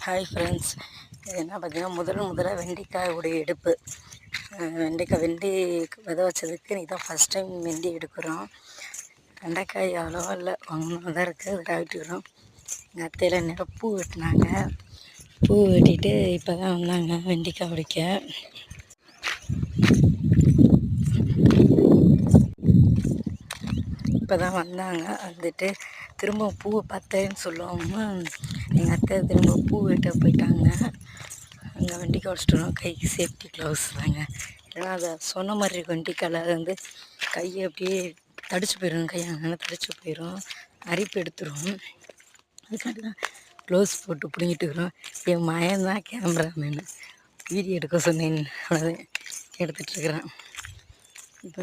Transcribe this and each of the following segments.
Hi friends, இது என்ன பார்த்தீங்கன்னா முதலாக வெண்டைக்காயோடைய எடுப்பு. வெண்டி விதை வச்சதுக்கு இதான் ஃபஸ்ட் டைம் வெண்டி எடுக்கிறோம். வெண்டைக்காய் அவ்வளோவா இல்லை, வாங்கணும் தான் இருக்குது. அதை வெட்டிக்கிறோம். எங்கள் அத்தையில் நேரம் பூ வெட்டினாங்க. பூ வெட்டிட்டு இப்போ தான் வந்தாங்க வெண்டைக்காய் உடைக்க. இப்போ தான் வந்தாங்க. வந்துட்டு திரும்ப பூவை பத்தேன்னு சொல்லுவாமல் எங்கள் அத்தை திரும்ப பூ வெட்ட போயிட்டாங்க. அங்கே வெண்டிக்காய் உடச்சிட்டோம். கைக்கு சேஃப்டி க்ளவுஸ் தாங்க, ஏன்னா அதை சொன்ன மாதிரி இருக்கும். வெண்டிக்காயில் அது வந்து கையை அப்படியே தடிச்சு போயிடும், கையை அங்கே தடிச்சு போயிடும், அரிப்பு எடுத்துரும். அதுக்காண்டி தான் க்ளவுஸ் போட்டு பிடிங்கிட்டு இருக்கிறோம். என் மயன் தான் கேமராமேனு, வீடியோ எடுக்க சொன்னேன், அவ்வளோதான் எடுத்துகிட்ருக்குறேன். இப்போ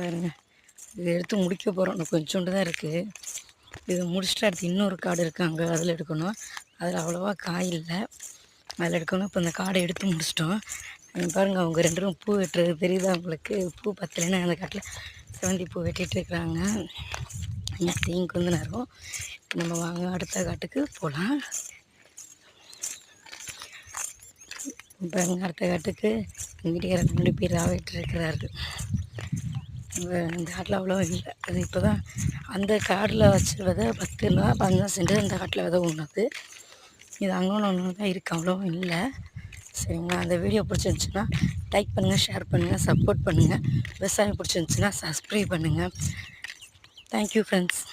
இது எடுத்து முடிக்க போகிறோம். இன்னும் கொஞ்சோண்டு தான் இருக்குது. இது முடிச்சுட்டு அடுத்து இன்னொரு காடு இருக்குது, அங்கே அதில் எடுக்கணும். அதில் அவ்வளோவா காய் இல்லை, அதில் எடுக்கணும். இப்போ இந்த காடை எடுத்து முடிச்சிட்டோம். பாருங்கள், அவங்க 2 பேரும் பூ வெட்டுறது தெரியுது அவங்களுக்கு. பூ பத்தலைன்னா அந்த காட்டில் செவந்தி பூ வெட்டிகிட்டு இருக்கிறாங்க. இங்கே வந்து நேரம் நம்ம வாங்க அடுத்த காட்டுக்கு போகலாம். பாருங்க, அடுத்த காட்டுக்கு எங்கள் வீட்டுக்காரர் 2 பேர் வெட்டிருக்கிறாரு. இந்த காட்டில் அவ்வளோ இல்லை. அது இப்போ தான் அந்த காடில் வச்ச விதை 10 சென்ட், இந்த காட்டில் விதை ஒன்றுது. இது அங்கே ஒன்று தான் இருக்குது, அவ்வளோவும் இல்லை. சரிங்களா, அந்த வீடியோ பிடிச்சிருந்துச்சின்னா லைக் பண்ணுங்கள், ஷேர் பண்ணுங்கள், சப்போர்ட் பண்ணுங்கள். விவசாயம் பிடிச்சிருந்துச்சின்னா சப்ஸ்கிரைப் பண்ணுங்கள். Thank you friends.